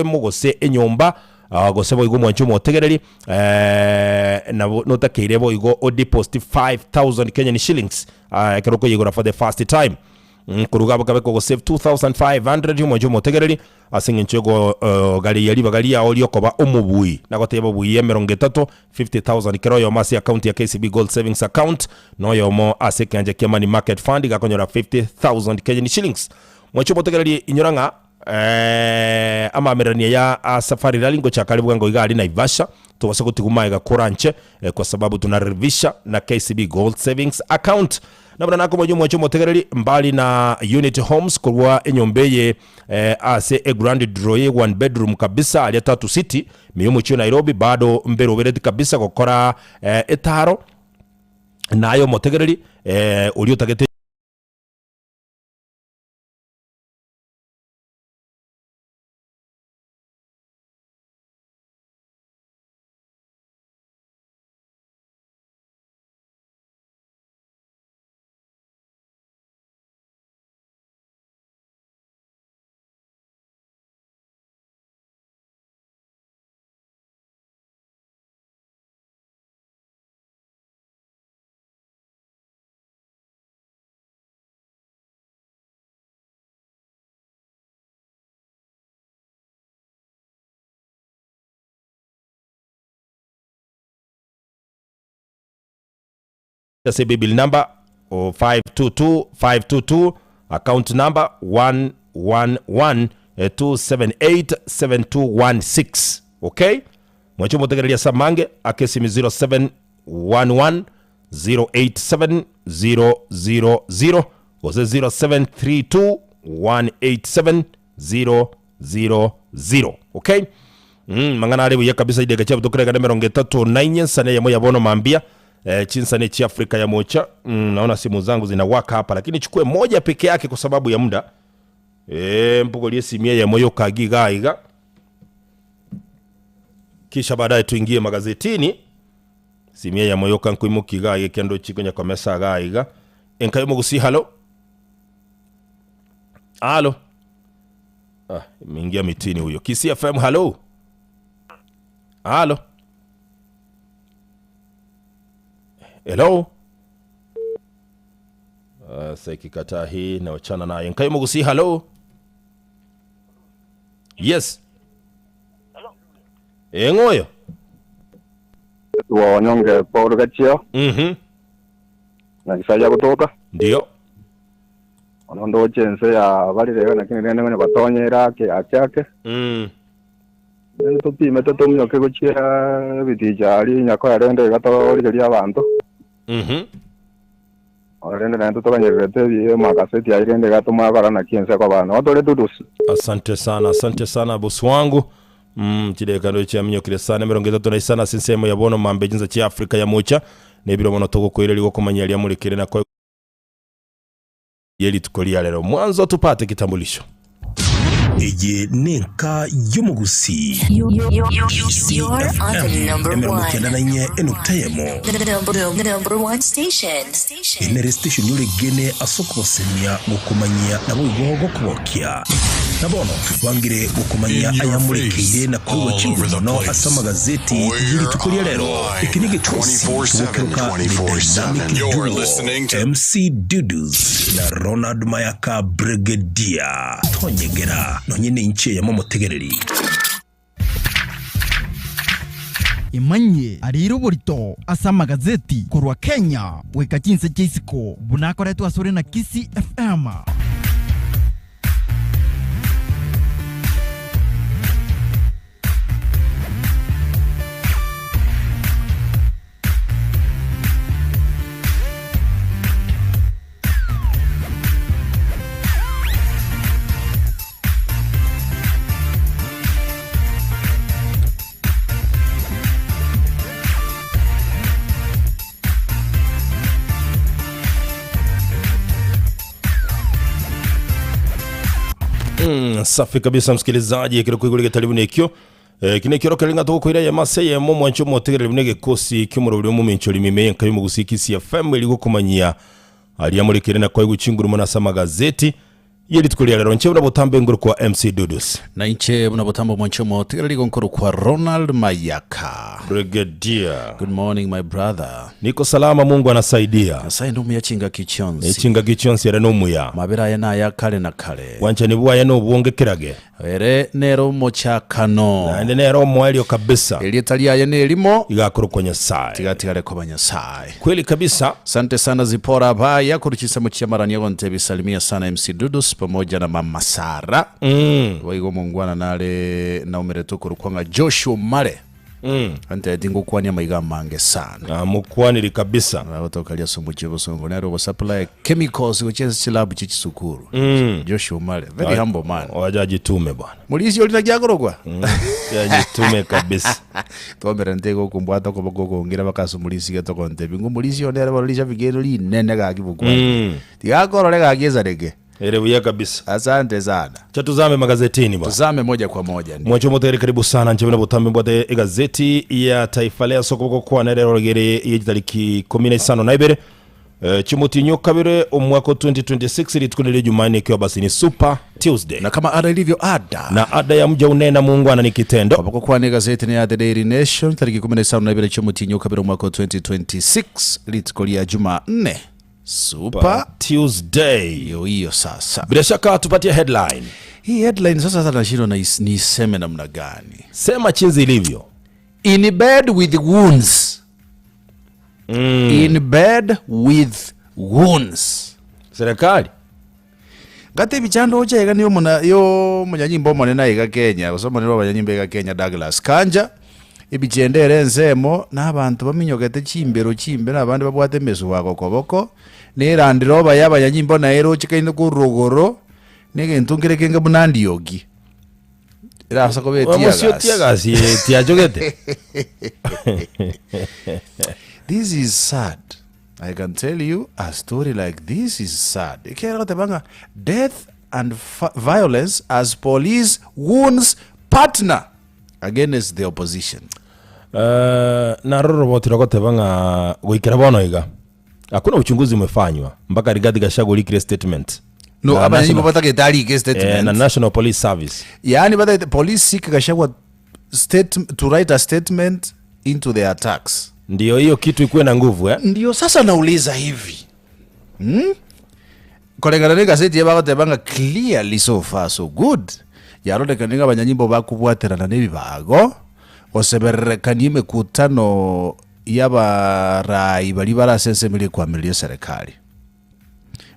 mugose enyomba gosebo igo mwancho motegereri na notakeirebo igo deposit 5000 Kenyan shillings keroko yigora for the first time kuruga bakabeko go save 2500 mwancho motegereri asinge nchego gali yali bagali ya olio koba omubui nagoteba buyi 30 50000 kero yo masi account ya KCB Gold Savings account no yo mo asekanje ke money market fund gakonyora 50000 Kenyan shillings mwancho motegereri inyoranga amamerania ya safari ralingo cha karibu ngo igali na Ivasha tubase kutiguma igakoranche kwa sababu tunarevisha na KCB Gold Savings account nabana nako mojo mwacho motegereri mbali na Unity Homes kwa enyombeye ase a grand draw one bedroom kabisa ali 3 city miyomo chio Nairobi bado mbero beredi kabisa gukora etaro nayo motegereri ulio tagete CB bill number 522 account number 11127872216 okay mwacho motegereria samange akesimi 0711087000 ose 0732187000 okay mangana ale buya kabisa idega cha butokerega na 39 sane ya moya bono mambia chinsane chi Afrika ya mocha naona simu zangu zinawaka hapa lakini chukue moja peke yake kwa sababu ya muda mpugolie simia ya moyo kagiga iga kisha baadaye tuingie magazetini simia ya moyo kankuimukiga iga kendo chikonya kwa mesa ga iga enkayo mugusi halo mingia mitini huyo Kisi FM halo hello sekikata hii na wachana naye nkayo mugusi hello yes hello ngoyo wanyonge Paul Gachio na kisaya kutoka ndio onondo chense ya balire na kinene ngene batonyera ke achake tupime tutumyoke guchia bitijari nyako yarende gato ri abantu orende na tutokanyerete bie makaseti yarende gato magara na kiense kwa bana otole dudusi asante sana bosi wangu chideka ndo cha mnyokire sana 33 sinsemo ya bono mambe jinza chi Afrika ya mocha nebiro mono toko koireli go komanya ya mulikire na kwa yeli tukolia lero mwanzo tupate kitambulisho Eje nenka yomugusi You're on the number one. The number one station. Inere station yule gene asokosemia gukumanya nabo igogo kubokia nabono wangire gukumanya ayamurikire na kuwa chivuno no asama gazeti yili tukulia lero ikinige chosi tukeruka You're listening to MC Dudus na Ronald Mayaka Brigadier Tonyegera nonyene inche ya momotegereri imanye ariro burito asama gazeti kurwa Kenya weka chinse chisiko bunakoretwa sore na Kisi FM safi kabisa msikilizaji kiroko igurige talibune ikyo kine kiroko linga to koira ya maseye mo mwancho motegere binege kosi kimuro buri mu mincho limime kayo mugusiki Kisi FM iligo kumanyia ali amurikire na kwa gucingura mona sama gazeti yeli tukulia lero nche butambe nguru kwa MC Dudus na nche butambo mwanchomo tigali gonkuru kwa Ronald Mayaka. Brigadier, good morning my brother. Niko salama, Mungu anasaidia. Asai ndumu ya chinga kichonsi. Chinga kichonsi ya numu ya mabira ya na ya kale na kale wancha nibuwa ya nubuonge kirage ere nero mochakano na ende nero mwelio kabisa ili talia ya nelimo igakuru kwenye sai tigatigale kwa banya sai kweli kabisa. Sante sana Zipora Baya kuruchisa mchia marani yako ntebi salimia sana MC Dudus pamoja na Mama Sara waigo mungwana nale na umeretu kurukwanga Joshua Mare ante dingo kwani maiga mange sana mukwaniri kabisa na otokalia sumuchi bosongo nero bo supply chemicals which is chilabu chichisukuru Joshua Mare very humble man wajaji tume bwana mulisi olina gyagorogwa yaji tume kabisa tomera ntego kumbwata ko boko ngira bakaso mulisi gato konte bingo mulisi onera balisha bigero li nene ga kibukwa tigakorore ga gezarege ere buya kabisa. Asante sana. Chatuzame magazetini bwana. Tuzame moja kwa moja. Mwacho motere karibu sana nchebena butambe mbwate gazeti ya Taifa Leo soko kwa nerero gere yejitariki 15 na ibere Chimutinyo kabire omwaka 2026 litukunile Jumanne ikiwa basi ni Super Tuesday. Na kama ada ilivyo ada. Na ada ya mja unena Mungu ana ni kitendo. Kwa kwa ni gazeti ni ya The Daily Nation tariki 15 na ibere Chimutinyo kabire omwaka 2026 litukulia Jumanne Super Tuesday. Hiyo sasa. Bila shaka tupatie headline. Hii headline sasa tunashindwa na niseme namna gani? Sema chinzi ilivyo. In bed with wounds. In bed with wounds. Serikali gate bichando ocha ega niyo mona yo munyanyimbo monena ega Kenya usoma niyo banyanyimbo ega Kenya Douglas Kanja ibichendere nsemo n'abantu baminyogete chimbero chimbera abandi babwate mesu wako koboko nerandiro bayabanyanyimbo na ero chikaine kurugoro nege ntungire kenga bunandi yogi era sakobe tia gas tia jogete. This is sad. I can tell you a story like this is sad. Death and violence as police wounds partner against the opposition. Na roboti rokote banga goikera bono iga. Hakuna uchunguzi umefanywa mpaka Rigathi Gachagua likire statement. No, abanye bapata ketali ke statement. Na National Police Service. Yani bata police seek Gachagua to write a statement into the attacks. Ndiyo hiyo kitu ikuwe na nguvu Ndiyo sasa nauliza hivi. Kolengana ni gazeti ya bagote banga clearly so far so good. Yarode kaninga banyanyimbo bakubwatera na nebi bago. Oseberekani mekutano y'abarai bali barasensemile kwa milio serikali.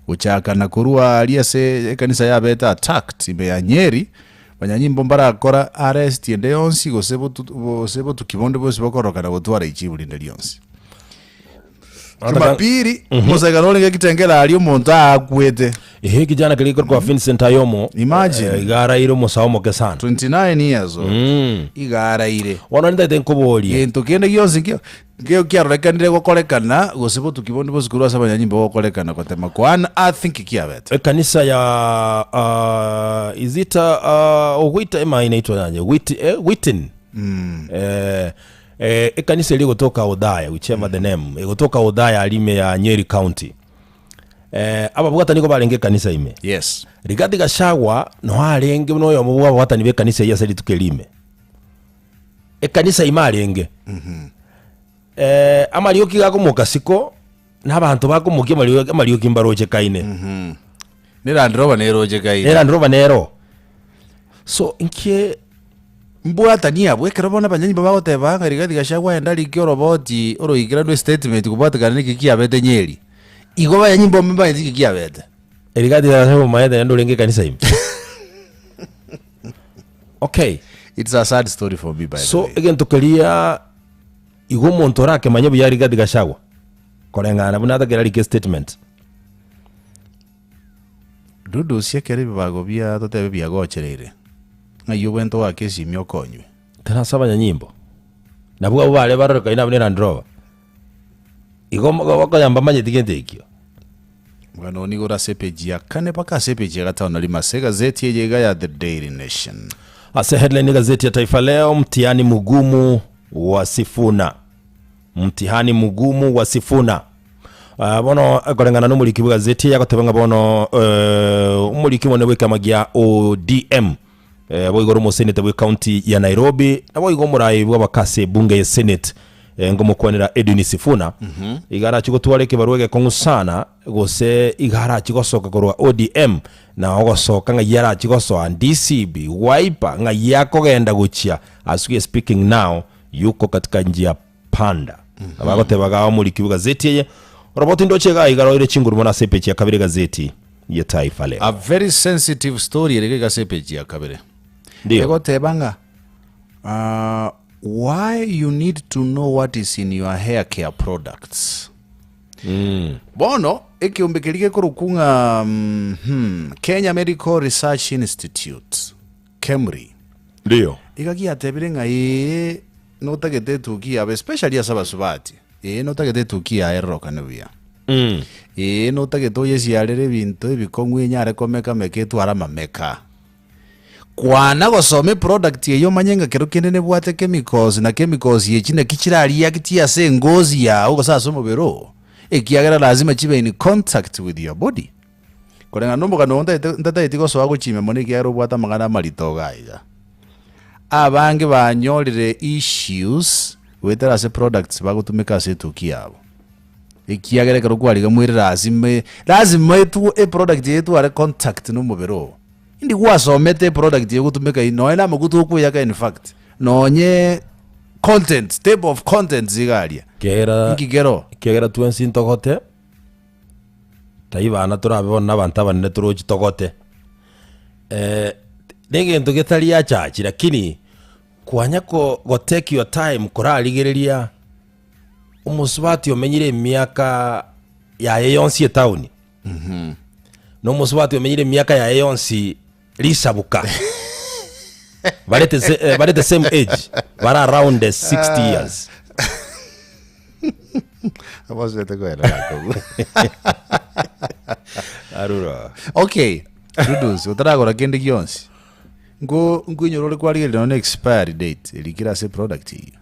Uchaka nakurua aliyase kanisa yabeta attacked ibe ya Nyeri. Banyanyimbo mbarakora arrest yende yonsi gosebo tukibonde bose bakoroka na gutwara ichibuli ndelyonsi. Jumapili musagarole ngekitengera ali umuntu akwete. Kijana kiliko kwa Vincent Ayomo. Imagine igara iro musaomo kesana 29 years igara ire wana ndete nkoboli ento kende yonsi ngeo kyarorekanire gokorekana gosebo tukibonde bose kurwa sabanyanyimbo gokorekana kotema kwana I think kiabete kanisa ya izita Wita ema inaitwa nanje Witten kanisa ile kutoka Odaya whichever the name kutoka Odaya alime ya Nyeri County aba bwata niko balenge kanisa ime yes Rigathi Gachagua no alenge no yo mubwa bwata nibe kanisa ya seli tukelime kanisa imalenge amalioki gako mukasiko n'abantu bakumuke amalioki mbaroje kaine nerandroba nero so inkie mbwata ni abwe kerabona banyanyimbo bagoteba Rigathi Gachagua endali kioroboti oroigira no statement kubwata kana kikiabete Nyeri igo banyanyimbo memba kikiabete Rigathi Gachagua maeda ndo lenge kanisa ime okay it's a sad story for me by the way so again tukelia igo montorake manyebu ya Rigathi Gachagua kolengana bunata gerali statement Dudu siekere bibago bia totebe bia gocherere ngayo bwento wake simyo konywe tena saba nyimbo nabwo bale baroka ina bune Landrover igomba bakayamba manye tigendekyo mwana oni gora sepeji ya kane paka sepeji ya gatano limase gazeti yega ya The Daily Nation. Ase headline gazeti ya Taifa Leo, mtihani mgumu wa Sifuna. bono akorengana n'umuliki bw'gazeti yakotebanga bono umuliki mone wekamagia ODM boigoro mu Senate bwe county ya Nairobi na boigo murayi bw'abakase bunge ya Senate ngomukwanira Edwin Sifuna igara chigotwareke barwege kongusana gose igara chigosoka korwa ODM na ogosoka nga yara chigosoa DCB Wiper nga yakogenda guchia as we speaking now yuko katika njia panda abagotebaga umuliki bw'gazeti ye roboti ndochega igara ile chinguru mona sepechi ya kabiri gazeti ya Taifa Leo. A very sensitive story ile gasepechi ya kabiri ndio egotebanga why you need to know what is in your hair care products. Bono ekiumbekerike kurukunga Kenya Medical Research Institute KEMRI ndio igagia tebire ngai notagete tukia especially asabasubati notagete tukia eroka nebia notagete oyesiarere bintu ebikongwe nyare komeka meketu arama meka kwana gosome product yeyo manyenga kerukende ne bwate chemicals na chemicals yechine kichirali yakitia se ngozi ya uko sasa mubero ekiagera lazima chibe in contact with your body korenga nombo kanonda ndata itiko so aguchime moneki yaro bwata magana marito gaiza abange banyolire issues wetera se products bagutumika se tukiabo ekiagera kerukwali gamwire lazima tu e product yetu are contact no mubero indi wasomete product yokutumeka ino ena mukutu kuyaka in fact nonye content type of content zigalia kera twensi ntogote taibana turabona abantu abanene turochi togote ningento getali ya chachi lakini kwanya go take your time kuraligereria umusubati omenyire miaka ya yonsi town no musubati omenyire miaka ya yonsi lisabuka bare the same age bara around the 60 years Vamos a te coera arura okay Rudus utarago kende kionsi ngo nyorore kwali no expiry date elikira se product hiyo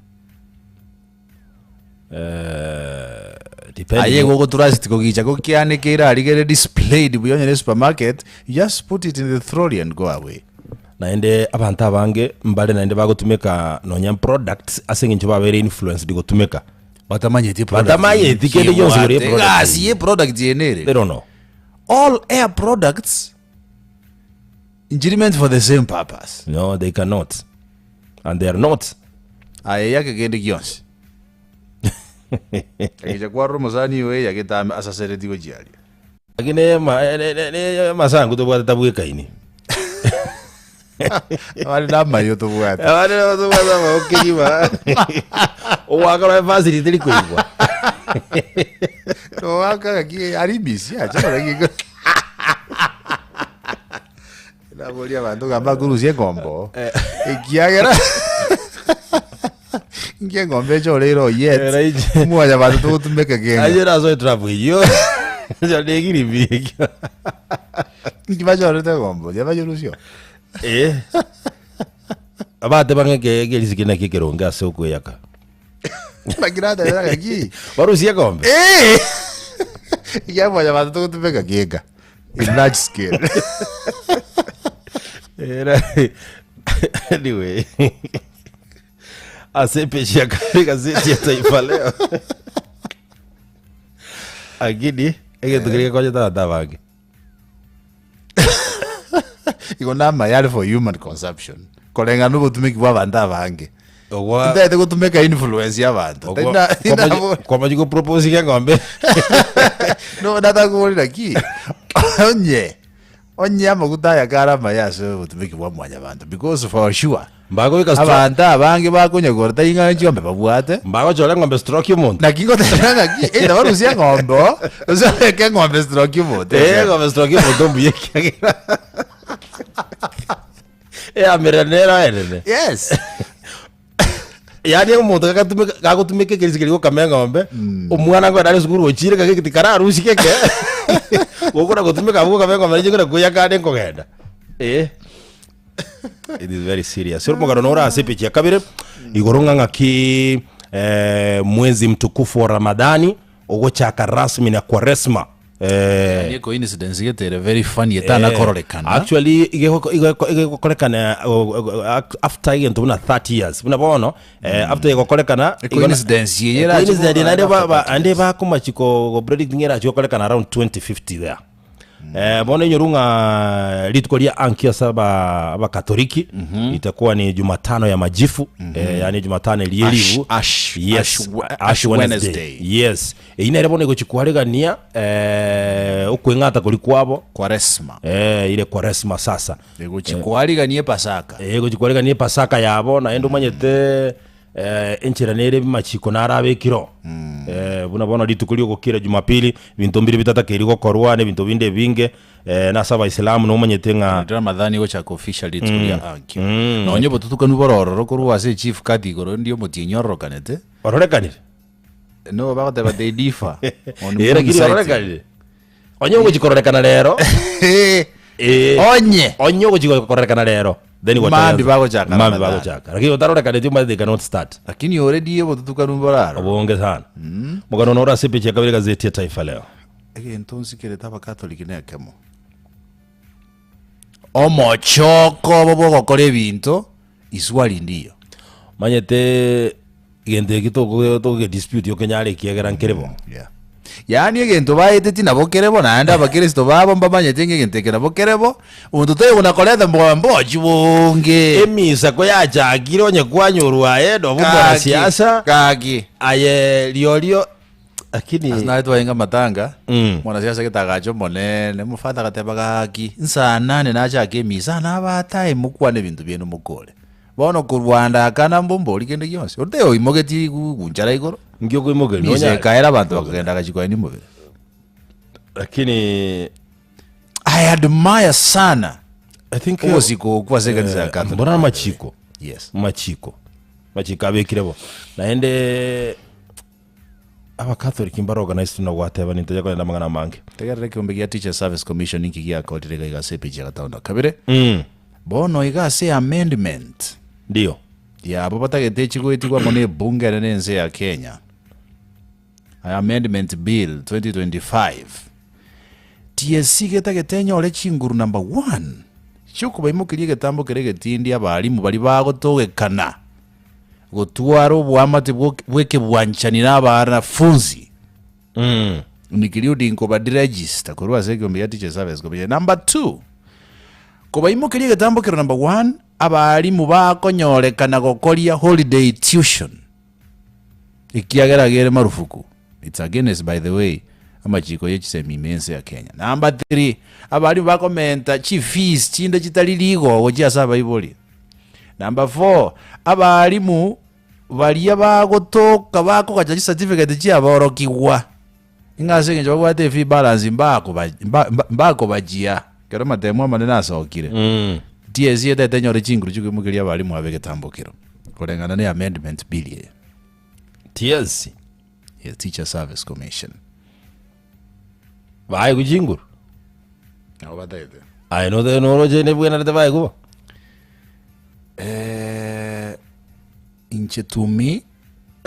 aye gogo trust ko gicha ko kiane kira aligere displayed buyonye supermarket, just put it in the trolley and go away. Naende abantu abange mbale naende bagotumeka nonya products asengincho babere influence digotumeka batamanye ti product batamanye tikende yonse gore product ye product yenere they don't know all air products injiriment for the same purpose. No, they cannot, and they are not. Aye yake gende kionse Eja kwa romozani we ya kita asasereti go jiali. Lakini masangu to bwata tabuka ini. Wale nama yo to bwata. Wale to bwata okay ba. O wakala facility liko igwa. To waka ki aribisi acha ragi. La volia bantu gamba kuruzie gombo. Ekiagera Nge ngombe chorero yet. Mmoja bantu tumeka genga. Ajera so travel yo. Ya legiri big. Ngiba chorero gombo, ya bayorusio. Abate bange ke gelisikina kikeronga soko yaka. Magirada era aqui. Barusia gombe. Ya mmoja bantu tumeka genga. In large scale. Era anyway. Asepechi ya gazeti ya Taifa Leo. Agini ege tukirika kwa jata tabagi. Iko nama yale for human consumption. Kolenga nubo tumeki wa banda bange. Ndete ko tumeka influence ya bantu. Kwa majiko propose ya ngombe. No data ko wali ki. Onye amaguta ya karama ya so tumeki wa mwanya bantu because for sure mbago bika abanta bange bakonya gorta inga njombe babwate mbago chole ngombe stroke yumuntu na kingo tanga ki ndabarusia ngombo uzo ke ngombe stroke yumuntu ngombe stroke yumuntu mbuye kyagira ameranera ene yes yani umuntu kagutumike kirisikiriko kamenga ngombe umwana ngo ari sukuru ochire kake kararusi keke gukora gutumika vuga kamenga ngombe njikira kuya kade ngogenda It is very serious. Sio mugaro nora asepechi ya kabire igoronga ngaki mwezi mtukufu wa Ramadhani ogochaka rasmi na Kwaresma. Ni coincidence yetere very funny etana kororekana. Actually igekorekana after igento na 30 years. Unabono after igekorekana coincidence yera ande ba kumachiko predicting era chikorekana around 2050 there. Bono nyorunga litukolia ankia saba ba Katoliki itakuwa ni Jumatano ya Majifu yani Jumatano ilielivu Ash Wednesday. Yes. Ine bono gochikwaregania ukwengata kulikwabo Kwaresma. Ile Kwaresma sasa. Gochikwaregania Pasaka. Gochikwaregania Pasaka yabo na endo manyete enchera nere machiko narabekiro buna bona litukulio gukira Jumapili bintu mbiri bitatake irigo korwane bintu binde binge nasaba Islam no manyetenga Ramadhani go chako official litukulia ankyo no onyobo tutuka nubororo kuru ase chief katigoro ndio mutinyorro kanete ororekanire no bagate ba they differ era kiri ororekanire onyobo chikororekana lero onyobo chikororekana lero then what mambi bago chaka lakini utarora kaneti umade they cannot start lakini already yebo tutuka nuboraro obonge sana mugano nora sipi cha kabiri gazeti ya Taifa Leo entonces kile taba Catholic ne kemo omochoko bobo gokora ebinto iswali ndio manyete igende gito to dispute yo kenyale kiegera nkerebo yani egento baeteti nabo kerebo naenda abakristo babo mbamanyete ngegente nabo kerebo umuntu toyo unakoleta mbombo chibonge emisa ko yachakire onye kwanyurwa edo bumora siasa kaki aye liolio lakini asinaitwa inga matanga mwana siasa kitagacho monene mufata katebaga kaki nsana ne nachake emisa nabataye mukwane bintu byenu mukole bono kurwanda kana mbombo likende kyose oteyo imogeti kunjara igoro ngyo kwimogeri onya kaera bantu bakagenda kachikwa ni mubere lakini I admire sana I think koziko kwaseka nza kato mbona machiko yes machiko abekirebo naende aba Catholic mbaro organized na whatever nintaje kwa ndamagana mange tegerere kiombe gya Teacher Service Commission inkigia kotirega igasepe ya gataunda kabire bono igase amendment ndio ya abo batagete chigwetigwa mone bunge nenze ya Kenya amendment bill 2025 TSC getagete ole chinguru number 1 chuko baimukiriye getambo keregetindi abalimu bali bagotogekana gotwaro bwamate bweke bwanchanira abanafunzi nikiriyo dinko ba register kurwa segombe ya Teacher Service Commission number 2 kuba imukiriye getambo kero number 1 abalimu bakonyorekana gokoria holiday tuition ikiageragere marufuku it's against by the way amachiko yechisemi mense ya Kenya number 3 abalimu bakomenta chi fees chinde chitaliligo gochia saba iboli number 4 abalimu balia bagotoka bako kaja certificate chia borokigwa ingase nje bagwate fee balance mbako bajia kero matemo manena asokire TSC yete nyore chinguru chuko mukiria balimu abegitambukiro kurengana ne amendment bill ye TSC yes Teacher Service Commission vai kujinguru abo bataite I know the no roje ne buena de vai go inche tumi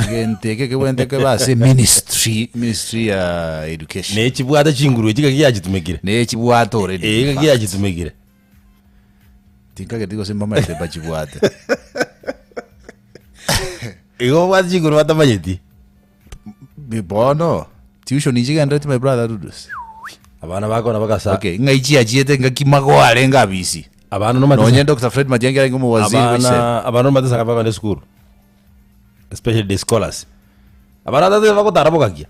gente que wende ke base ministry ya education ne chibwata chinguru chika kiyachitumekire ne chibwata already kiyachitumekire tinka que digo semba mate bachibwate igo bwata chinguru batamanyeti bibono tuition ijiga ndati my brother Dudus abana bako na bakasa okay ngaichi ajiete ngakimagwale ngabisi abana no mate no Dr. Fred Matiang'i ngo waziri abana no mate saka bako school especially the scholars abana tatu bako tarabokagia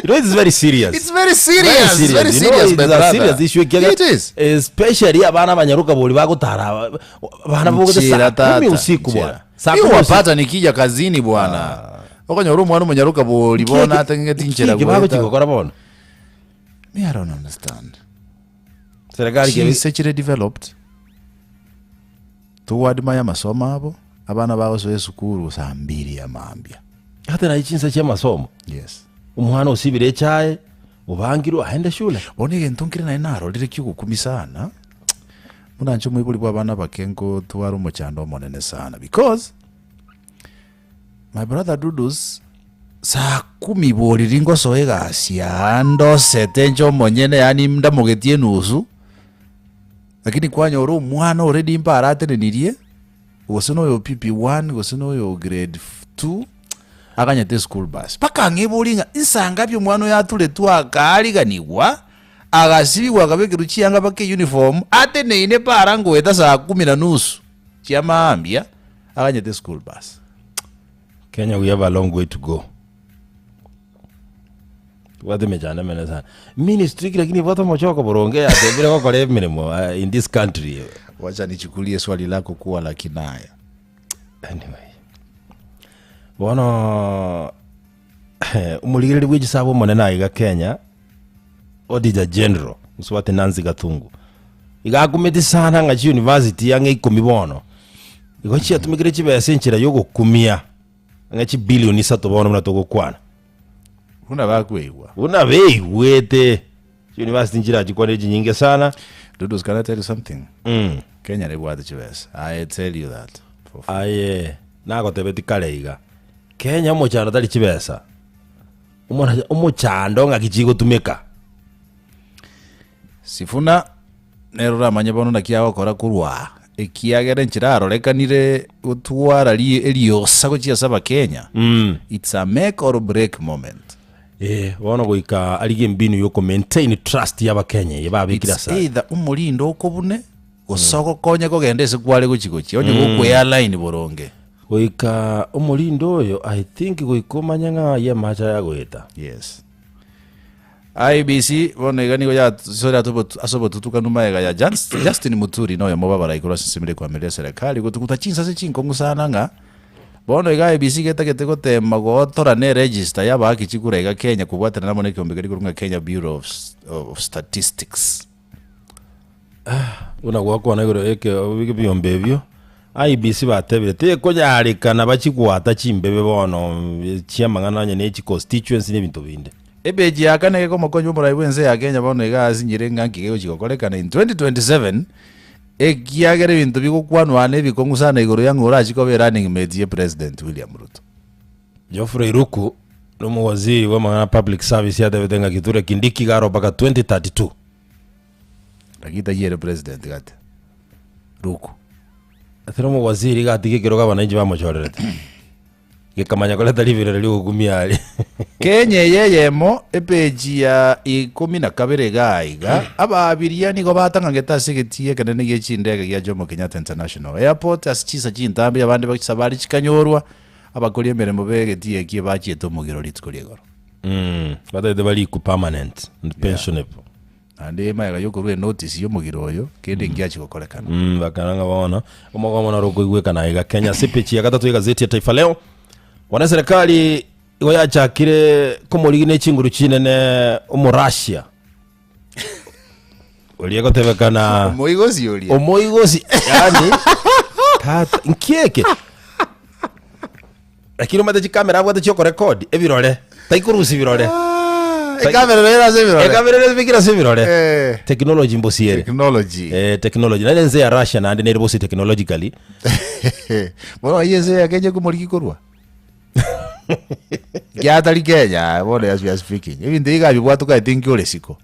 you know it's very serious. It's very serious. Very serious, it's a serious issue. It is. Especially abana banyaruka boli bagutara bana bogote saa 10 usiku bwana. Saa 10 wapata nikija kazini bwana. Okonyo mwana munyaruka boli bona atengeti nchera bwana. Kibago chikokora bona. Me I don't understand. Serikali ke sechire developed. Toward maya masomo abo abana bago so esukuru saa 2 ya mambia. Hata na ichinsa cha masomo. Yes. Umwana usibire chae ubangiro aende shule bonege ntonkire na inaro lire kyuko kumisana muna ncho mwibuli bwa bana bakengo twaro mochando monene sana because my brother Dudus saa 10 boriri ngosoe gacia ndosete njomo nyene yani ndamugetie nusu lakini kwanyora omwana already mparatenenirie gose noyo PP1 gose noyo grade 2 akanyete school bus paka ngiburinga insanga byo mwana yatuletwa akariganirwa agasibigwa akabekeru chianga bake uniform ateneine parango eta saa 10:30 chiamambia akanyete school bus. Kenya, we have a long way to go. What mejana mena sana ministry lakini watu mochoko boronge atembele kwa kole minimo in this country. Wacha nichukulie swali lako kuwa la kinaya. Anyway, bono umuligiriri w'egisabo monena iga Kenya Auditor General Mswati Nancy Gatungu igakumeti sana nga university yange 10 bono igochi atumikire chibese nchira yo gukumia nga chi bilioni 3 bono mna togokwana una beigwete university nchira chikwane nyingi sana. Dudu, can I tell you something? Kenya ne bwate chibese. I tell you that. Aye nago tebeti kaleiga Kenya mochano tali chibesa umona umuchando nga kichigo tumeka sifuna nerura manye bono nakia gukora kurwa ikiagere nchiraro rekanire utwara eliosa gochia saba Kenya. It's a make or break moment. Bono goika alige mbinu yoko maintain trust yaba Kenya yababikira sa either umurindo okobune gosoko konya kogendese kwale gochigochi onye go airline boronge goika umurindo oyo I think goikomanya nga ye macha ya goeta. Yes. IBC bono igani go ya sora asobo tutuka numa ya Justin Muturi no yamobabara ikora sisimire kwa mbele serikali gotukuta chinsa se chinkongu sana nga bono iga IBC gete gotema gotora ne register yaba akichikura iga Kenya kubwatana namo ne kyombegeri kurunga Kenya Bureau of Statistics. Una gwako na igoro eke obige byombe byo IBC batebire te konyarikana bachikwata chimbebe bono chiamangana nyene chi constituency ne bintu binde ebeji akane ko mokonyo mura ibwenze ya Kenya bono iga azinyire nganki ge chikokolekana in 2027 ekiagere bintu bigukwanwa ne bikongusana igoro yangura chikobe running mate ye President William Ruto. Geoffrey Ruku no waziri wa mangana public service ya David Kiture Kindiki garo baka 2032 Rakita yere president gate Ruku atero waziri gati kigero gabananji bamochorerete gekamanya kola talivire lyo gumia ali Kenya yeyemo epeji ya 12 gaiga ababiria nigo batanga ngetasegetie kanene gechindege gya Jomo Kenyatta International Airport asichisa chintambi abandi bakisabari chikanyorwa abakoliye meremo begetie kie bachieto mugiro litskoligoro bade bali ku permanent and pensionable ande mayaga yokorwe notice yo mugiro oyo kende ngiachi gokorekana bakananga baona umugomona roko igwekana iga Kenya sipichi ya gatatu gazeti ya Taifa Leo wana serikali igo yachakire komorigine chinguru chinene umurashia oliego tebekana omoigozi yani tata nkieke lakini umate chikamera abwate choko record ebirore taikurusi birore kamera rero bikira sebirore technology mbosiere technology na nze ya Russia na ndene ribosi technologically bono yeze ya Kenya kumorigi korwa ya tali Kenya bono as we are speaking even they ga bibwatu ka think ole siko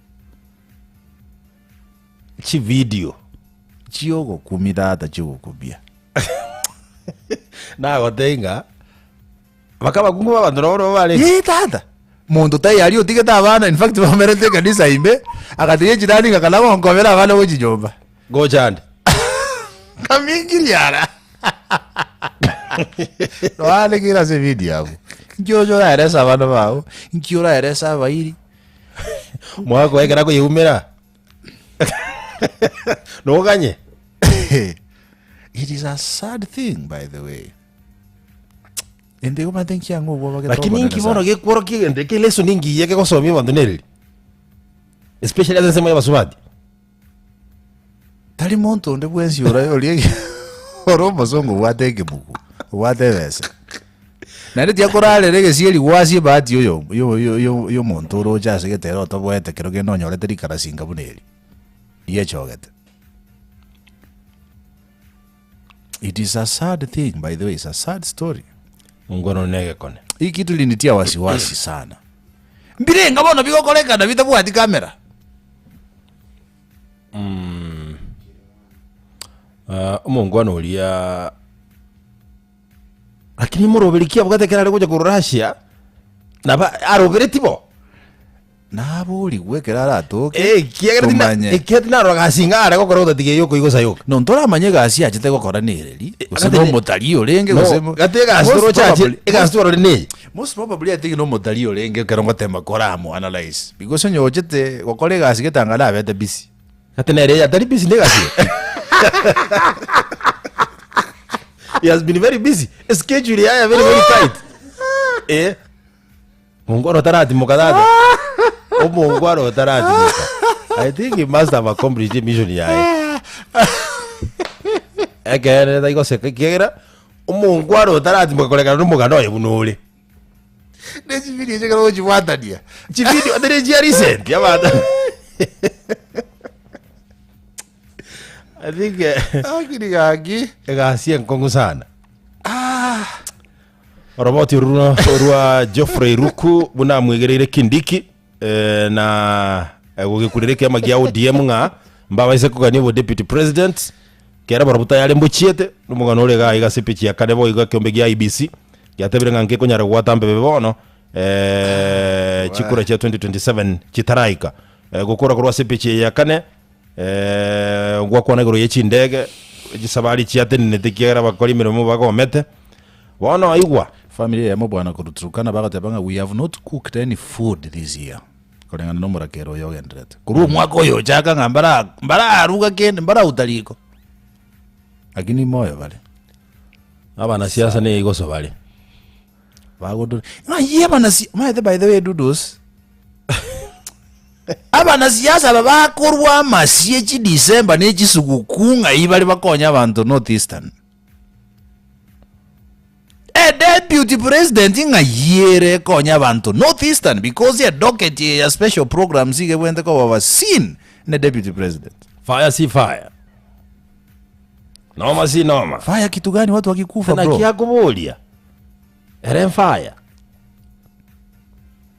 chi video chiogo kumidata chiogo kubia na gotenga bakaba kungu babandoro bale tata mundu tayari otigeta abana in fact bamerete kanisa imbe akatiye jirani ngakala ngomera abana bojijomba go chand kamingiliara no ale kira se video hapo njojo la eresa abana bao nkiora eresa bairi mwako ekera ko yumera no ganye. It is a sad thing by the way. Ende kuma tenki yango bwa ke lakini nkibono ge kworo kigende ke leso ningi yeke kosomye bandoneri especially as sema yabasubadi tali monto nde bwensi ora oliye oromo songo wateke buku watevese nare tia korale rege sieli wasi bati yo monto ro jase ke tero to bwete kero ke no nyore teri kara singa buneri ye chogete. It is a sad thing by the way, it's a sad story. Ngono nege kone hii kitu ilinitia wasiwasi sana. Mbirenga bona bikokoleka na bitabu ati kamera. Umungwana ulia lakini muroberikia bugatekera ari kuja ku Russia naba aroberetibo nabo uri gwekera aratoke kiatina rogasinga ari gukora utatige yoko igosa yoko no ntora manye gasi achite gukora nereri gusema mutari urenge gusema gatega astro chachi egastro rene most probably I think no mutari urenge kerongo tema koramo analyze because nyochete gukora gasi getangana abete busy katenere ya tari busy negasi. He has been very busy. Schedule ya very tight. Mungwaro tarati mukadada. Mungwaro tarati muka. I think he must have accomplished the mission ya. Again, I go say kigera. Mungwaro tarati mukoleka numugano yebunule. Nezi video chekara ochiwata dia. Chivideo adere jia recent yabata. I think akirigagi egasi nkongu sana. Roboti rua Geoffrey Ruku buna mwegerere Kindiki na gugikurire magia ODM nga mbabaise kugania bo deputy president kera barabuta yale mbuchiete numugano urega iga sipichi ya kadebo iga kiombe gia IBC yatebire ngange kunyara gwatambe bebono chikura cha 2027 chitaraika gukura kurwa sipichi ya kane gwakwana iguru yechindege gisabari chiate netekiera bakori mirimo bagomete wana aigwa family ya mobwana kurutukana bagatebanga we have not cooked any food this year kolengana no murakero yogendrete kuru mwaka oyo chaka ngambara aruga kende mbara utaliko lakini moyo vale abana siasa ne igoso vale bagodo yeba si maite by the way dudos abana siasa babakorwa masie chi December ne chisugukunga ibali bakonya abantu northeastern deputy president inga yere konya abantu northeastern because ya docket ya special programs ige wende ko wa scene ne deputy president fire si fire noma si noma fire kitu gani watu wakikufa bro na kiakubulia eren fire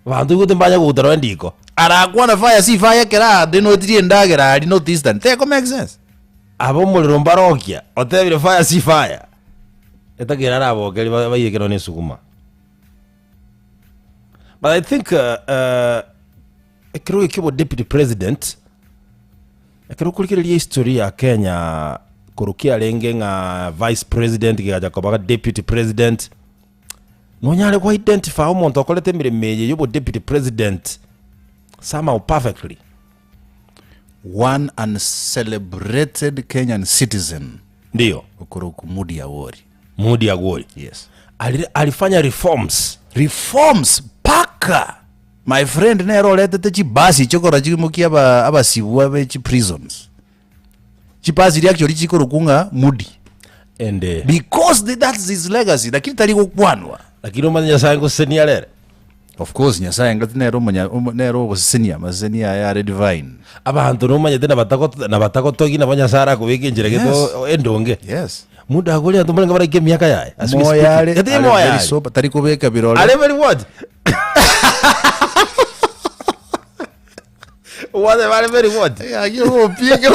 bantu gutembanya gutaro ndiko arakwa na fire si fire kera deno tiri ndagera ali northeastern te ko make sense abo muliro mbarokia otebire fire si fire etagira rabo kali bayekero ne sukuma. But I think ekero ikibo deputy president ekero kulikira history ya Kenya kurukia lenge nga vice president kigaja kwa deputy president nonyale kwa identify umuntu akolete miremeye yobo deputy president somehow perfectly one uncelebrated Kenyan citizen ndio ukuruku Mudi Awori. Mudi Awori, yes, alifanya reforms paka my friend nero lete chibasi chokora chimukia abasibwa be prisons chibasi actually chikorukunga Mudi and because that's his legacy lakini tali kukwanwa lakini umanya sango senia lere of course nyasaye ngati nero senia masenia ya red vine abantu numanya tena batako togi na banya sara kubiki njire geto endonge yes muda agoli antu mwenga bara miaka yae moyale kati moyale sopa tari kubeka birole ale very what what very what ya yo pieke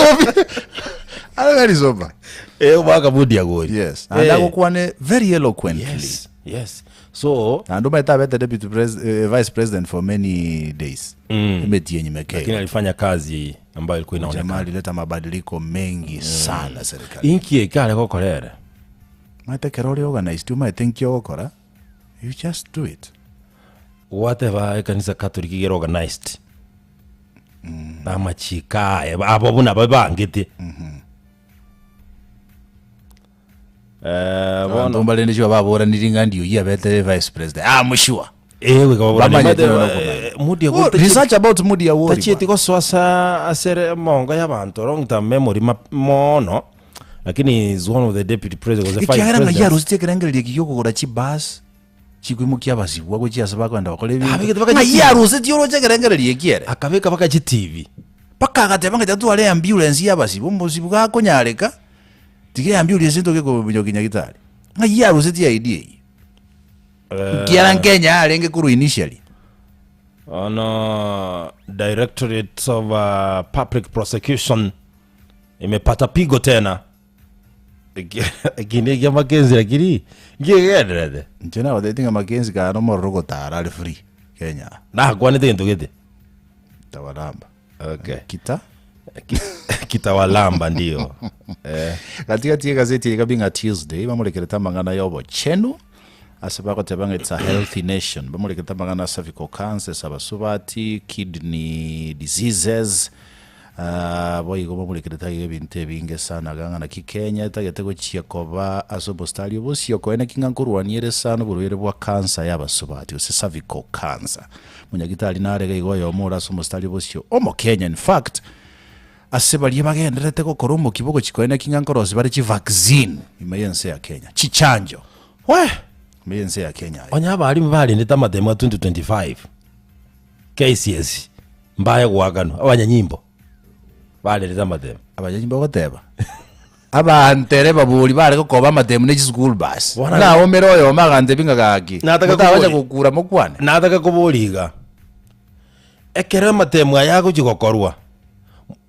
ale very sopa ubaga mudi agoli yes andako kwane very eloquently yes so ando maita beta deputy vice president for many days imetie nyimeke lakini alifanya kazi ambayo ilikuwa inaonekana jamaa alileta mabadiliko mengi sana serikali inki ekale ko kolera maita kerole organized you might think you okora you just do it whatever kanisa katoliki get organized amachika abo buna babangite bono mbalende chwa babora niringa ndio ya beta vice president mushua we kababora Mudi Awori research about Mudi Awori tachiti ko swasa asere mongo y'abantu long term memory mono lakini is one of the deputy president was the vice president ya rusite kerengere kiyoko kora chibas chikwimukia basibwa ko chiasa bakwanda bakole bi ya rusite yoro kerengere likiere akabeka baka chi TV paka agatebanga tatu ale ambulance ya basibwa mbosibwa kiara Kenya alenge kuru initially Directorate of Public Prosecution imepata pigo tena. Gine ya Mackenzie lakini ngegedrede. Njena wadetinga Mackenzie ka no moroko tara free Kenya. Na kwani tendo gete. Tawalamba. Okay. Kitawalamba ndio. Katika tie gazeti ikabinga Tuesday bamuleketa mangana yobo chenu asabako tebanga it's a healthy nation bamuleketa mangana cervical cancer sabasubati kidney diseases boyigo bamuleketa ibintu binge sana gangana kikenya tagete gochia koba asobostali bosio koene kingankurwaniere sana burwere bwa cancer yabasubati ose cervical cancer munyagitali narega igoyo omura asobostali bosio omo Kenya in fact asebali bagenderete gukora mu kibogo kikoene kingankorosi bari ki vaccine imayense ya Kenya chichanjo imayense ya Kenya onyaba ali mbali ndeta mademo 2025 KCS mbaye gwagano abanyanyimbo bale ndeta mademo abanyanyimbo goteba abantere babuli bale ko koba mademo ne school bus na omero yo magante binga gaki nataka kukura mukwane nataka kubuliga ekere mademo ayago jigokorwa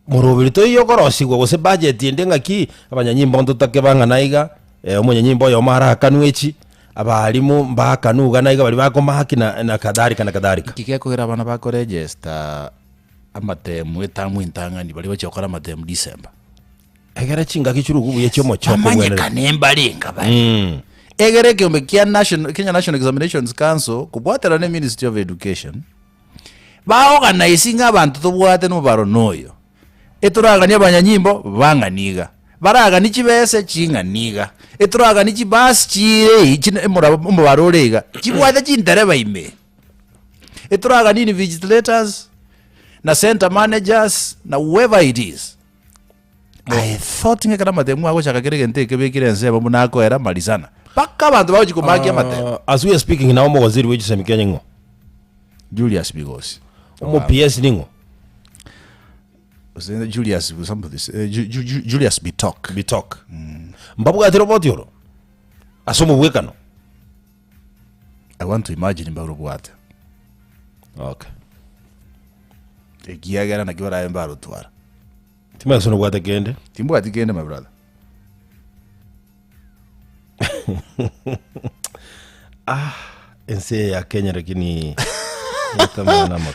murubirito iyo korosigwa gose budget yendenga ki abanyanyimbo ntutake banga naiga umunyanyimbo yo mara kanwechi abalimu mbaka nuga naiga bali bako mahaki na kadhalika kike kugira bana bako register amatemu etamu intangani bali bachokora amatemu December egere chinga kichurugu buye cyomo cyoko amanye kanemba linga bali egere kyombe kya Kenya National Examinations Council kubwatera ne Ministry of Education ba organizing abantu tubwate no baronoyo eturagania abanyanyimbo banganiga baragani kibese kinganiga eturagani kibasi kire ikine mubarorega kibwate kintereba ime eturagani ni vigilators na center managers na whoever it is I thought ngekana mademu ago chakagere nteke bekirense bamunako era malizana paka abantu bawo chikomaki amatemu as we are speaking now mo waziri weju semikenya ngo Julius Bigosi mo PS ningo Julius somebody Julius Bitok mbabuga robot yoro asomo bwekano I want to imagine mbaro bwate okay egiagera na kiwara mbaro twara timba sono bwate gende timbo atigende my brother ense ya Kenya lakini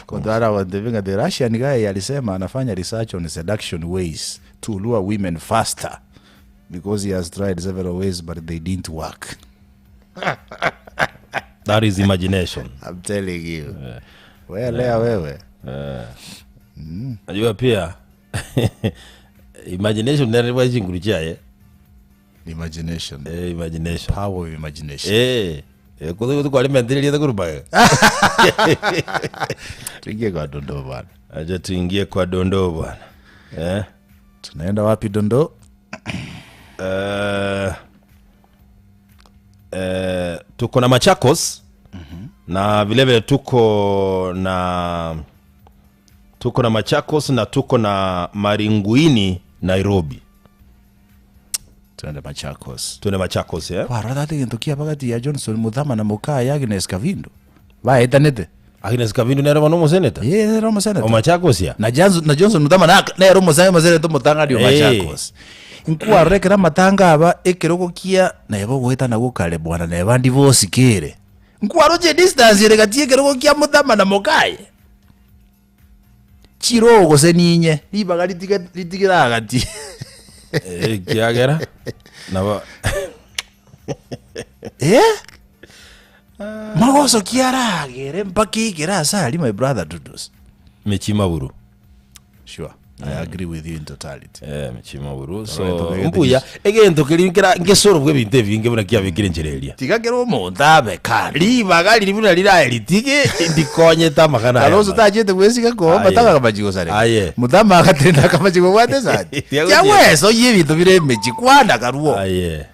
Kodara wandevinga the Russian guy alisema anafanya research on seduction ways to lure women faster because he has tried several ways but they didn't work. That is imagination. I'm telling you. Wewe. Ajua pia imagination ndio waji ngurucha Imagination. Imagination. Power of imagination. Kudu kwa limendelia da kuruba. Tuingie kwa Dondoo bwana. Aje tuingie kwa Dondoo bwana. Tunaenda wapi Dondoo? Tuko na Machakos. Na vile vile tuko na Machakos na tuko na Maringuini Nairobi. Tuende Machakos. Kwa rada tintokia bagati ya Johnson Muthama na Mukaa ya Agnes Kavindu. Ba etanete. Agnes Kavindu nero bano seneta. Romo seneta. O Machakos ya. Na Johnson Muthama na Romo seneta mutanga dio Machakos. Nkua rekera matanga aba ekeroko kia na yabo gweta na gukale bwana na yabandi bose kire. Nkua roje distance rekati ekeroko kia Muthama na Mukaa. Chirogo seninye libaga litigira agati. Kiagera naba magoso kiaragere mpaki kira sali my brother Dudus Mechima buru. Sure, I agree with you in totality. Mechima buru. So mbuya egento kirinkira ngesoro bwe binte binge buna kia bikire njereria tigagero mondabe kandi libaga liribuna lira elitike ndikonye tamakana aloso tajete kwesika ko bataka kabajigo sare aye Muthama akatenda kabajigo kwate sare ya weso yibito bire mechi kwanda karuo aye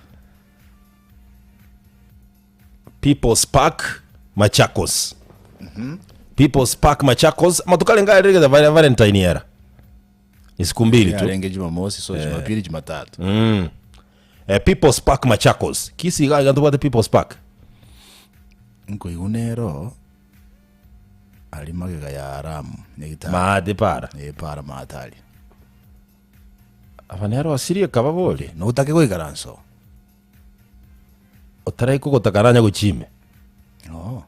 People's Park Machakos. People's Park Machakos matukale ngai za Valentine era ni siku mbili tu alenge Jumamosi so Jumapili Jumatatu People's Park Machakos kisi ga ndo People's Park Nko igunero alimagega ya Aramu nyegita maade para para matali abanero asirie kababole no utake goikaranso otarai kugotakaranya guchime no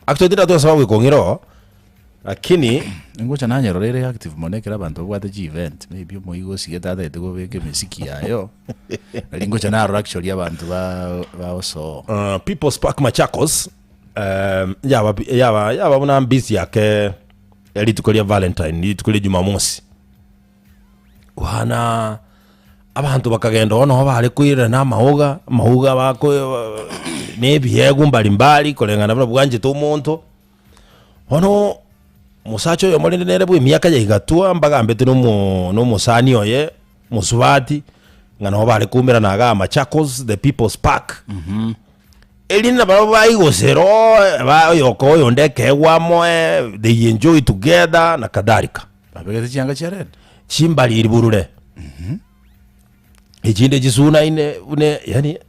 actually dira to sababu ikongiro lakini ngocha nanyerorere active monekera abantu bwate chi event maybe moigo sigeta tete go beke mesiki yayo ngocha na actually abantu ba oso People's Park Machakos yaba muna busy yake elitukolia Valentine elitukolia Jumamosi wana abantu bakagenda ono bali kwira na mahuga bako nebyego mbalimbali kolengana bwanje to muntu ono musacho yo molinde nere bwe myaka ya igatua mbaga mbete no musani oye musubati ngana bali kumira naga Machakos the People's Park elina baba baigosero ba yoko yondeke wamo they enjoy together na kadhalika babegete cyanga cyarede chimbali iriburure ejinde jisuna une yani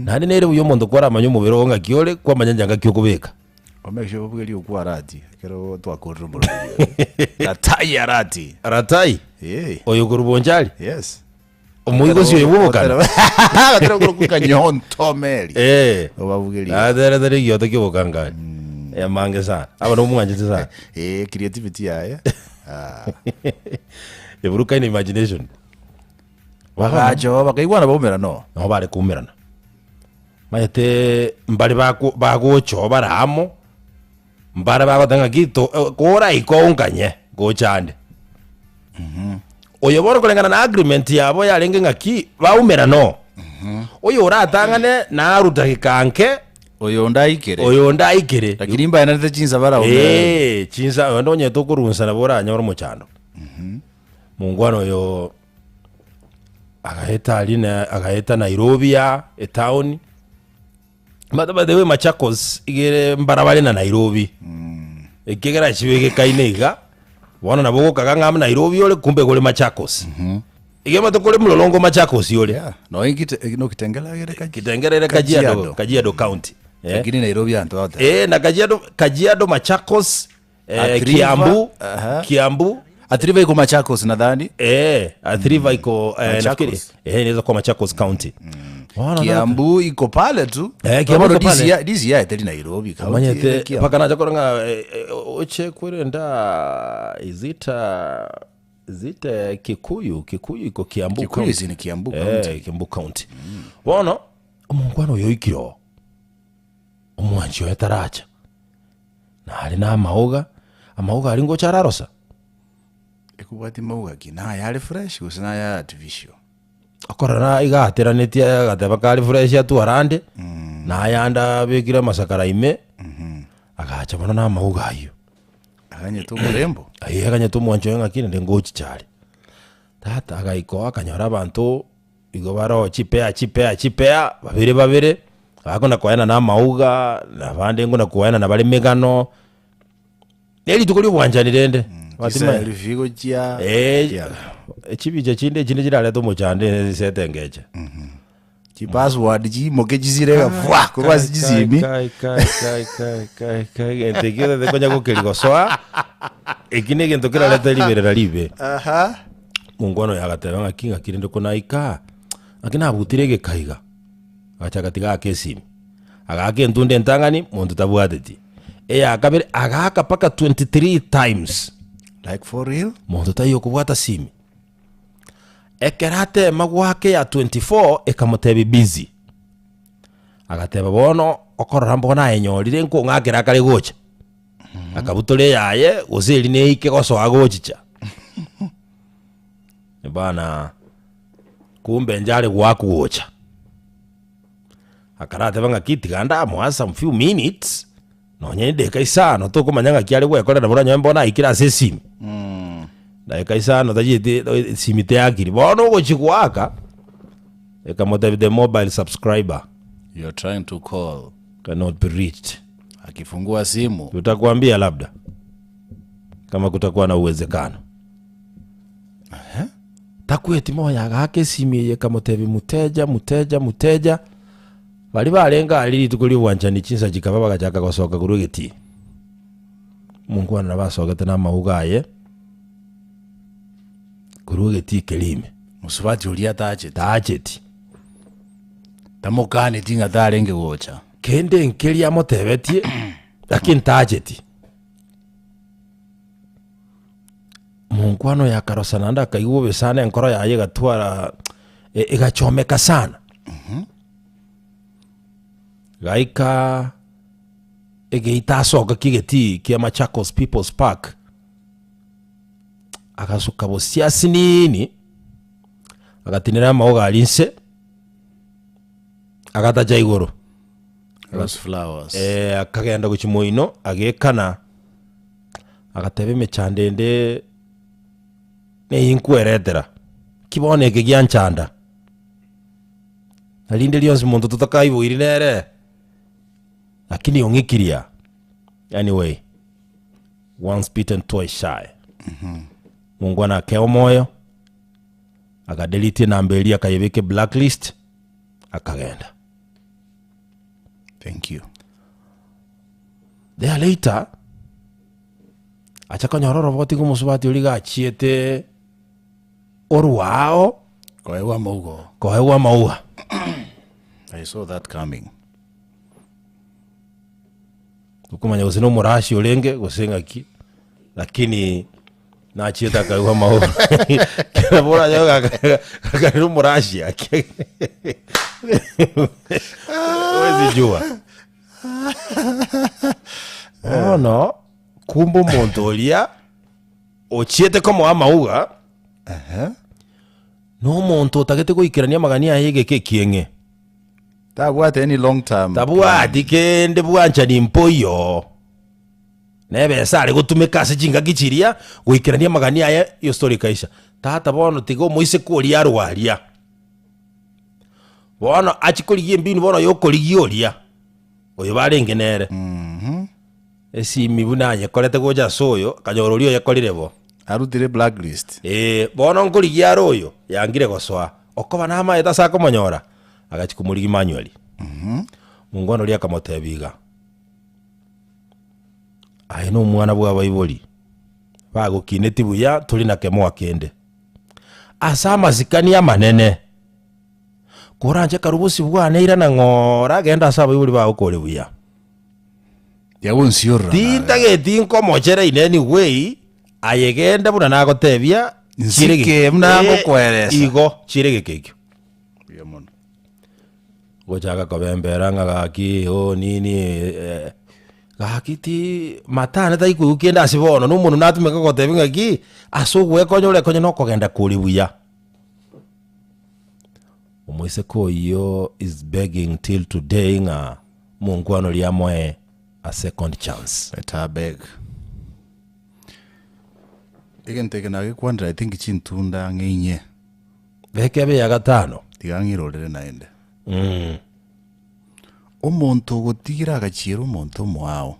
nani nere uyo mondo kwara manyo mubero nga kiole kwa manyanja kyo kubeka omekisho bubweli ukwa rati kero twakorera mu ratai ya rati oyo kurubonjali yes omuigo sio yubukana atero kuruka nyonto meli obabugeli adere gyoto kibukanga ya mange sana aba no mwanje sana creativity yae eburuka in imagination wakajo bakaigwana bomera no bale kumerana mayete mbali bagocho baramo mbara bagotanga gito kora ikonganye gochande oyo boro kolengana na agreement yabo yarenge ngaki baumera no oyo uratangane na rutakikanke oyo ndaikere lakini mba yanate chinza bara chinza ndonye tokurunsa na bora nyoro muchando mungwano yo agaheta Nairobi ya town Matabadewe Machakos igere mbarabale na Nairobi ikigera chiwege kainega wana nabogo kaganga mu Nairobi ole kumbe gole Machakos igema to kole mulolongo Machakos yole no ingite no kitengerere Kajiado County lakini Nairobi antoata na Kajiado Machakos Kiambu Athiriva iko Machakos nadhani Athiriva iko nafikiri inaweza kwa Machakos County Kiambu iko pale tu Kiambu pale this year teli Nairobi County paka naja koranga oche kwenda izita Kikuyu iko Kiambu County Kiambu County Kiambu County bona omungwano yoikiro omwanjo yataracha na ali na amaoga ali ngo chararosa ekubati mauga kina yali fresh usina ya artificial akorana igateranĩtie gateba kari fresh atwarande na yanda bekira masakara ime agacha bana na mauga ayo aganye tu murembo aganye tu mwancho ngakine ndengochi cyari tata agaiko akanyora abantu igo baro chipea babire akona kwayana na mauga na bande ngo nakwayana na bali megano eli tukuli bwanjanirende watima rifigo chia chibije chinde jirale to mochande setengeje password ji mokejizire vwa kurwa zijimi kai entegire de konya kokeligo soa ekine gento kira leta libera libe mungono yagateba ngakinga kirinde kunaika akina abutirege kaiga acha katiga kesimi agake ndunde ntangani muntu tabwadeti akabere agaka paka 23 times like for real muntu tayo kubwata simi ekerate magwake ya 24 ekamutebi busy agateba bono okorora mbona enyorire nko ngakira kare gocha akabutole yaye uzeli ne ike goso agochicha bana kumbe njale gwakuocha akarate banga kitiganda mwasa some few minutes nonye ndeka isano to kumanyanga kyali gwekorera na bora mbona ikira sesimi ndeka isano tajite simite yakiri bono gochikwaka ekamote the mobile subscriber you're trying to call cannot be reached. Akifungua simu tutakwambia labda kama kutakuwa na uwezekano. Takweti moya gake simi ye kamotebi muteja bali balenga aliri tukuli wanjani chinsa chikaba bagachaka gosoka kurugiti Mungu ana basogete na maugaye kurugiti kelime musubati ulia tajeti tamokane tinga tarenge gocha kende nkeli amotebetie lakini tajeti Mungu ano yakarosana nda kaiguo besana enkoro yaye gatwara igachomeka sana gaika egeita soka kigeti kia Machakos People's Park akasuka bosiasi nini agatinira maoga alinse agataja igoro rose flowers akagenda guchimoino agekana agatebe mechandende ne inkweretera kiboneke gyanchanda alinde lyonse muntu tutakaibuiri nere lakini ongikiria anyway once bitten twice shy Mungu anakeo moyo akadelete nambeli akayebeke blacklist akagenda. Thank you. There later achaka nyororo boti kumusubati uli gachiete oruao kohewa mauga I saw that coming. Ukumanya gusino murashi ulenge gusenga ki lakini na chieta kahewa mauga kila bora yoga kagano murashi wezi jua no kumbo montolia ochiete como amauga no monto tagete goikirania magania yege kekienge tabwate any long term tabwati kende bwancha ni mpoyo nebe sare gutumika se jinga gichiria goikirania magania ya yo story kaisha tata bono tigo moise koria arwaria bono achikorigie mbinu bono yokorigioria oyo barengenere esi mibuna yekorete goja soyo kanyororio yekorirebo arutire blacklist bono nkorigia royo yangire goswa okoba na ama eta sako monyora agachikumurigi manually Mungu ano lia kamotebiga no mwana bwa baibuli bago kineti buya tuli na kemo akende asama zikania manene koranje karubusi bwana ira na ngora genda saba baibuli ba ukole buya yabunsiora tinta getinko mochere in any way ayegenda buna nagotebia chirege mnango kweresa igo chirege kekyo yamon gochaga kobembera ngaki nini gakiti matana tai kugenda asibono no mundu natumeka gotebinga ki asugwe konyole konyo no kogenda kuri buya umwise ko iyo is begging till today nga Mungu ano liamwe a second chance better beg again take na kwandra I think chintunda ngeinye bekebe ya gatano tigangirorere naende omuntu gutigira agachiro omuntu mwao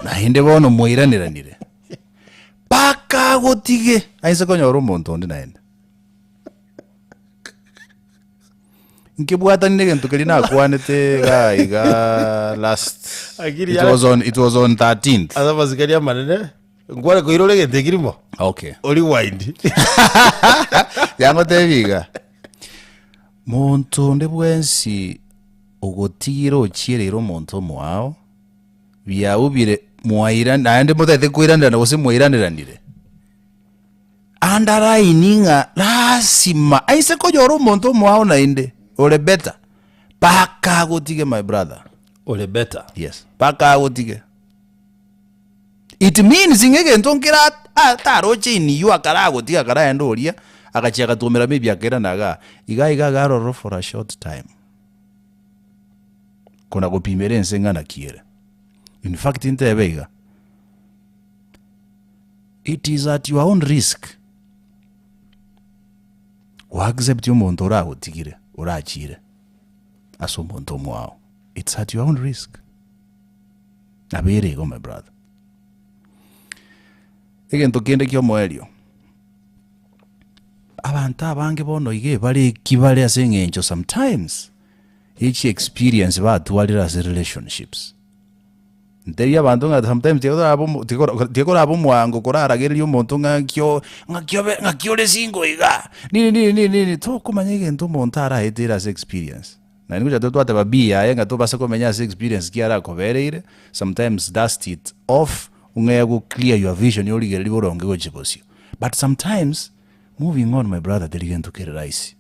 naende bono mwiraniranire paka gotige aise konyora omuntu ndi naende nkibwatanire gento keri nakwanete gaiga last it was on 13th azaba zikaria manene ngware ko irole gete kirimo okay oli wind yango tebiga muntu ndi bwensi ugotigira ochirero omuntu mwao biaubire mwaira naende mutete kwiranira gose mwiraniranire andarayininga lasima aise konyora omuntu mwao nainde ole better paka gotige my brother ole better yes paka gotige it means ingege ntonkira ataroche ini yu akara gotiga kara endoria agachia gatumira maybe akera naga iga garoro for a short time kuna gopimere ensenga na kiere in fact intebeiga it is at your own risk wa accept yo muntu uragotigire urachire aso muntu mwao it's at your own risk abere go my brother again to kende kyo moelio abantu abange bono ige bari kibale asengencho sometimes each experience batwalira as relationships nteri abantu nga sometimes tikora abo mwango korarageria umuntu ngakyo lesingo iga ni to kumanyege nto montara etera as experience na ningo jato twate babia yenga to basa komenya as experience kiara kobereire sometimes dust it off ungeya go clear your vision yoligera liboronge go chibosio but sometimes moving on my brother deligen to kere rice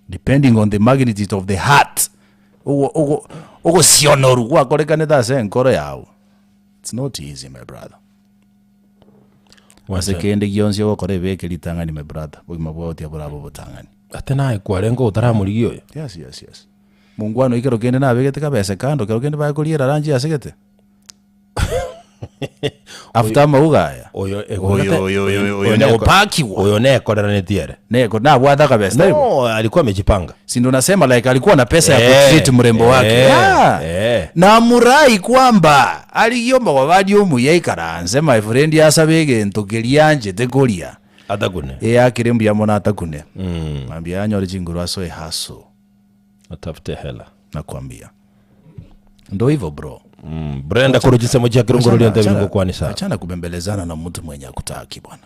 depending on the magnitude of the heart ogo sionoru kwa korekane da se nkoro yawo it's not easy my brother wase kende gionse go kore beke litangani my brother bogima bwoti aburabo butangani atena ikwarengo utaramurigio yes mungwano ikero kende na begete kabese kando kero kende ba kuriera ranji asegete after maugaya oyo pakiwa oyo nekorana netiere neko na bwada kabisa no alikuwa amejipanga si ndo nasema like alikuwa na pesa ya kutreat mrembo wake na murai kwamba aligiomba wabadi umuyeikaranze my friend yasabege ntokelianje tekoria atakune akirembu ya mona atakune mwambia anyore jinguru asoe haso atafute hela nakwambia ndo hivyo bro Brenda kurujise moja kirungoro liante bingo kwani saa achana kubembelezana na mtu mwenye akutaki bwana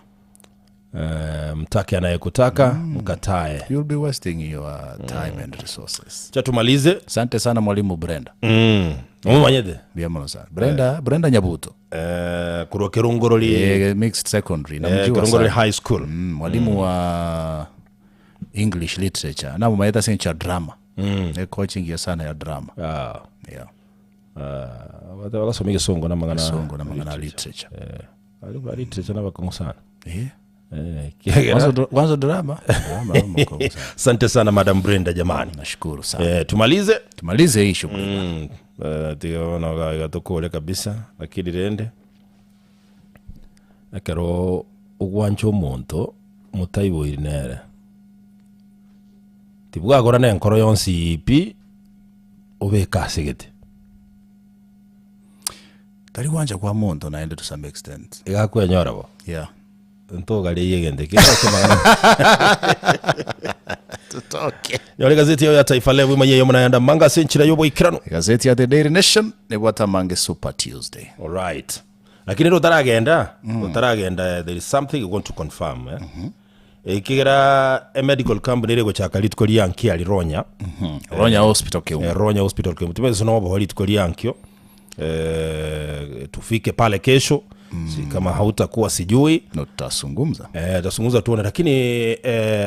mtaki anayekutaka mkatae you'll be wasting your time and resources chatumalize asante sana mwalimu Brenda umanyede biamono sana Brenda Nyabuto kurwa kirungoro li mixed secondary na mjua kirungoro li high school mwalimu wa English literature na mumaeta sencha drama coaching ya sana ya drama yeah wakasomige songo na mangana literature literature na bakongo sana kwanza drama asante sana Madam Brenda jamani nashukuru sana tumalize hii shughuli tiona gatokole kabisa lakini rende akero ugwancho monto mutaibo irinere tibwa gora na nkoro yonsi ipi obeka segete tari wanja kwa monto naende to some extent igakwenyora bo yeah ntogari yegende kira semagana tutoke yole gazeti ya Taifa Leo imanyeyo yo munayanda manga senchira yobo ikirano gazeti ya The Daily Nation ne bwata mange Super Tuesday all right lakini ndo taragenda there is something you want to confirm ikigira a medical company rego chaka litkoli yanki ali Ronya Ronya Hospital ke Ronya Hospital ke tumeze no bo litkoli yankio tufike pale kesho si kama hautakuwa sijui no tutasungumza tutasungumza tuone lakini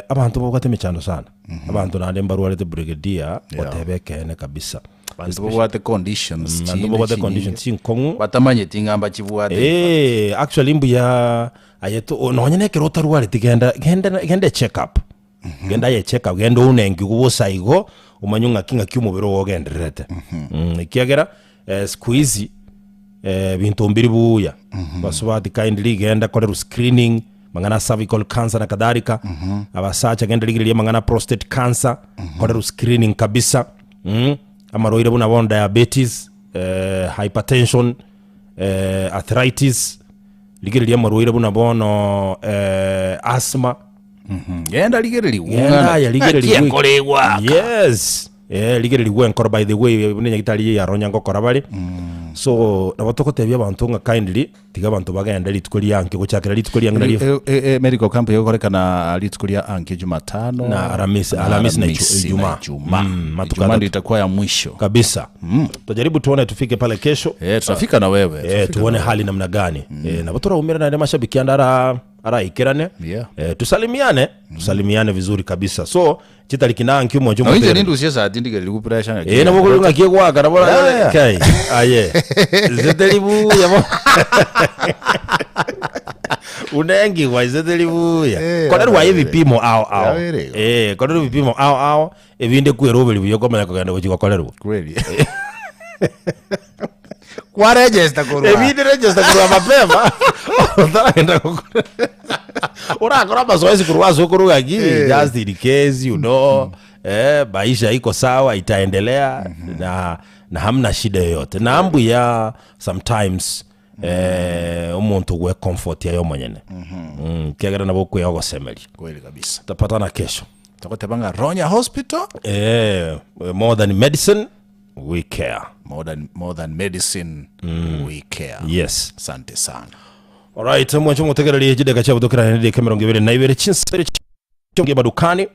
abantu bogate mechando sana abantu na ndemba ruale the brigadier watebekene kabisa abantu bogate conditions sinkongu batamanye tingamba chivuate actually imbu ya ayeto nonyene kerota ruale tigenda check up genda ye check up genda unengi kubusa igo umanyunga kinga kyumubiro wogenderete ikiagera squeeze bintu mbiri buya basubati kindly genda kore screening mangana cervical cancer na kadhalika abasacha genda ligiri mangana prostate cancer kore screening kabisa amaroire buna bon diabetes hypertension arthritis ligiri amaroire buna bono asthma genda ligiri yes ligere ligwe nkora by the way bunenya gitali ya Ronya ngokora bali so nabatoko tebya abantu nga kindly tiga abantu bagenda litukoli yanke guchakira litukoli yange nali medical camp yokorekana litukoli yanke Jumatano na Alhamisi na Ijumaa matukano itakuwa ya mwisho kabisa tujaribu tuone tufike pale kesho tutafika na wewe tuone hali namna gani na batora umira na mashabiki andara ara ikirane tusalimiane vizuri kabisa so chitali kinanki umojo mo nje nindu siasa atindike likupresha ngaki na bokulu ngaki kwa karabora kai aye zetelibu yabo unengi wa zetelibu ya kodari wa vipimo ao kodari vipimo ao ebinde kuerobeli byo komanya kuganda kuchiko koleru kweli kwa register kurwa ebinde register kurwa mapema utaenda kukura ora kora mazoezi kurwazo kuruga gini just in case you know maisha iko sawa itaendelea na hamna shida yoyote na ambu ya sometimes umuntu gwe comfort yayo manyene kiagera nabo kweyogosemeri kweli kabisa. Tapatana kesho. Takotebanga Ronya Hospital. More than medicine we care. More than medicine we care. Yes. Asante sana. Alright, mwancho mutegereri jide gacha budokera ndi kamera 22 chinsere chonge badukani